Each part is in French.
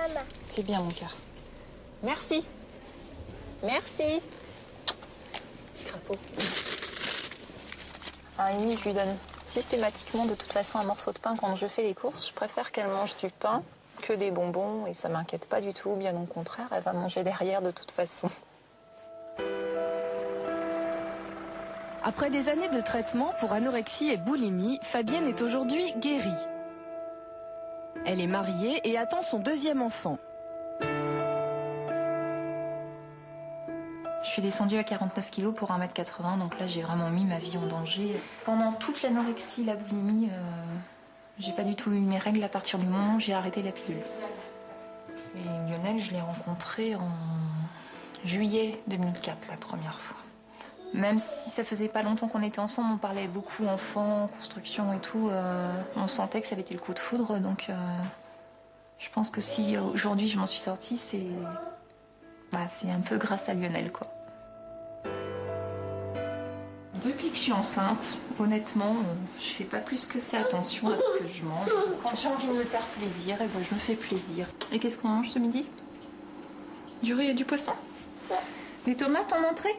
maman. C'est bien, mon cœur. Merci. Merci. Petit crapaud. Amy, je lui donne systématiquement de toute façon un morceau de pain quand je fais les courses. Je préfère qu'elle mange du pain que des bonbons et ça m'inquiète pas du tout. Bien au contraire, elle va manger derrière de toute façon. Après des années de traitement pour anorexie et boulimie, Fabienne est aujourd'hui guérie. Elle est mariée et attend son deuxième enfant. Je suis descendue à 49 kilos pour 1m80, donc là j'ai vraiment mis ma vie en danger. Pendant toute l'anorexie, la boulimie, j'ai pas du tout eu mes règles à partir du moment où j'ai arrêté la pilule. Et Lionel, je l'ai rencontré en juillet 2004, la première fois. Même si ça faisait pas longtemps qu'on était ensemble, on parlait beaucoup enfants, construction et tout, on sentait que ça avait été le coup de foudre, donc je pense que si aujourd'hui je m'en suis sortie, c'est un peu grâce à Lionel, quoi. Depuis que je suis enceinte, honnêtement, je fais pas plus que ça attention à ce que je mange. Quand j'ai envie de me faire plaisir, et ben je me fais plaisir. Et qu'est-ce qu'on mange ce midi? Du riz et du poisson? Des tomates en entrée?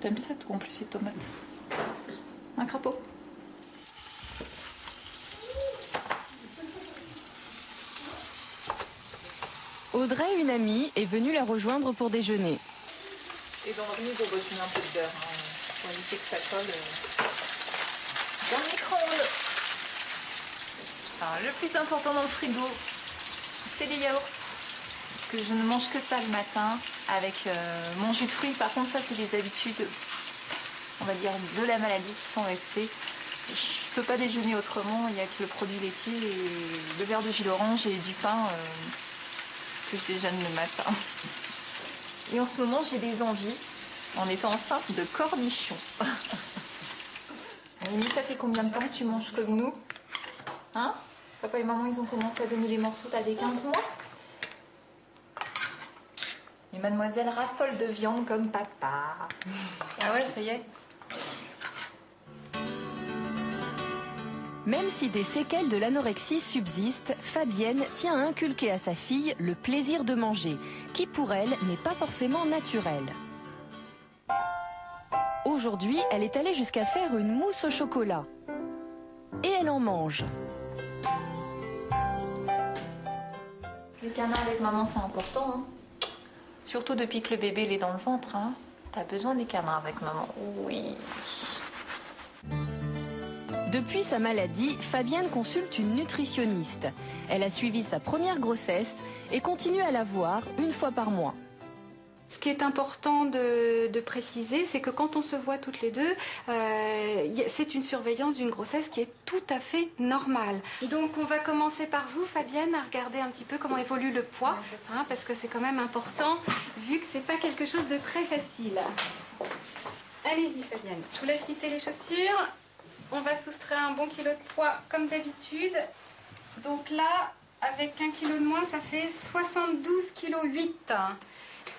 T'aimes ça, toi, en plus, ces tomates? Un crapaud? Audrey, une amie, est venue la rejoindre pour déjeuner. Et dans le pour botiner un peu de beurre, pour éviter que ça colle dans le micro-ondes. Alors, le plus important dans le frigo, c'est les yaourts. Parce que je ne mange que ça le matin avec mon jus de fruits. Par contre, ça, c'est des habitudes, on va dire, de la maladie qui sont restées. Je ne peux pas déjeuner autrement. Il n'y a que le produit laitier, et le verre de jus d'orange et du pain que je déjeune le matin. Et en ce moment, j'ai des envies, en étant enceinte, de cornichons. Mimi, ça fait combien de temps que tu manges comme nous? Hein? Papa et maman, ils ont commencé à donner les morceaux, t'as des 15 mois? Et mademoiselle raffole de viande comme papa. Ah ouais, ça y est. Même si des séquelles de l'anorexie subsistent, Fabienne tient à inculquer à sa fille le plaisir de manger, qui pour elle n'est pas forcément naturel. Aujourd'hui, elle est allée jusqu'à faire une mousse au chocolat. Et elle en mange. Les canards avec maman, c'est important. Hein. Surtout depuis que le bébé il est dans le ventre. Hein. T'as besoin des canards avec maman. Oui. Depuis sa maladie, Fabienne consulte une nutritionniste. Elle a suivi sa première grossesse et continue à la voir une fois par mois. Ce qui est important de préciser, c'est que quand on se voit toutes les deux, c'est une surveillance d'une grossesse qui est tout à fait normale. Donc on va commencer par vous, Fabienne, à regarder un petit peu comment évolue le poids, hein, parce que c'est quand même important, vu que c'est pas quelque chose de très facile. Allez-y, Fabienne, je vous laisse quitter les chaussures. On va soustraire un bon kilo de poids comme d'habitude. Donc là, avec 1 kilo de moins, ça fait 72,8 kg.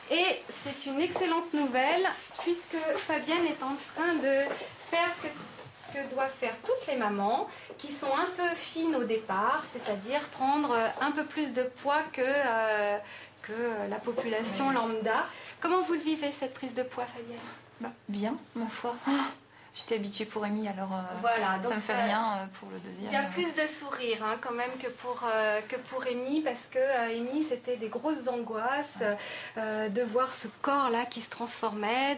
Et c'est une excellente nouvelle, puisque Fabienne est en train de faire ce que doivent faire toutes les mamans, qui sont un peu fines au départ, c'est-à-dire prendre un peu plus de poids que la population lambda. Comment vous le vivez, cette prise de poids, Fabienne? Bien, ma foi. J'étais habituée pour Amy, alors voilà, ça me fait rien pour le deuxième. Il y a plus de sourire hein, quand même que pour Amy, parce que Amy, c'était des grosses angoisses de voir ce corps-là qui se transformait,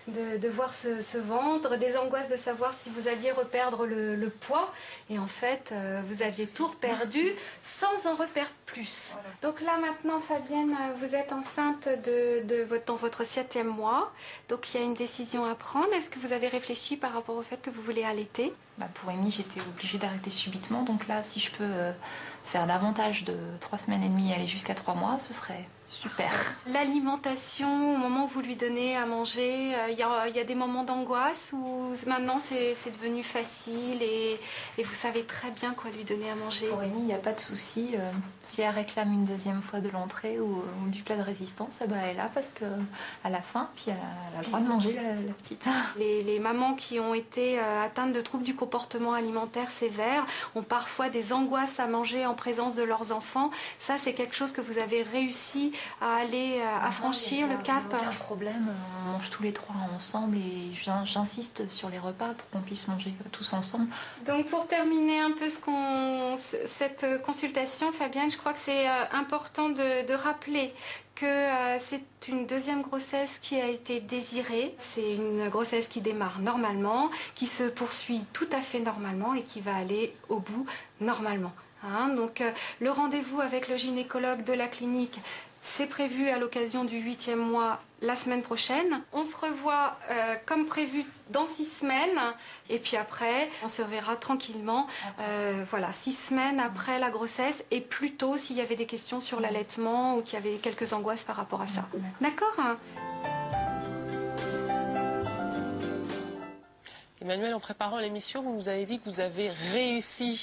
de voir ce ventre, des angoisses de savoir si vous alliez reperdre le poids. Et en fait, vous aviez tout perdu sans en reperdre plus. Voilà. Donc là maintenant, Fabienne, vous êtes enceinte dans votre 7e mois. Donc il y a une décision à prendre. Est-ce que vous avez réfléchi par rapport au fait que vous voulez allaiter? Pour Amy, j'étais obligée d'arrêter subitement. Donc là, si je peux faire davantage de 3 semaines et demie et aller jusqu'à 3 mois, ce serait Super. L'alimentation, au moment où vous lui donnez à manger, il y a des moments d'angoisse ou maintenant c'est devenu facile et vous savez très bien quoi lui donner à manger? Pour Amy, il n'y a pas de souci. Si elle réclame une deuxième fois de l'entrée ou du plat de résistance, elle est là parce qu'elle a faim, puis elle a le droit de manger la petite. Les mamans qui ont été atteintes de troubles du comportement alimentaire sévères ont parfois des angoisses à manger en présence de leurs enfants. Ça, c'est quelque chose que vous avez réussi à aller à franchir le cap. Aucun problème, on mange tous les trois ensemble et j'insiste sur les repas pour qu'on puisse manger tous ensemble. Donc pour terminer un peu cette consultation, Fabienne, je crois que c'est important de rappeler que c'est une deuxième grossesse qui a été désirée. C'est une grossesse qui démarre normalement, qui se poursuit tout à fait normalement et qui va aller au bout normalement. Donc le rendez-vous avec le gynécologue de la clinique, c'est prévu à l'occasion du 8e mois la semaine prochaine. On se revoit comme prévu dans 6 semaines. Et puis après, on se reverra tranquillement, 6 semaines après la grossesse. Et plus tôt s'il y avait des questions sur l'allaitement ou qu'il y avait quelques angoisses par rapport à ça. D'accord ? Emmanuel, en préparant l'émission, vous nous avez dit que vous avez réussi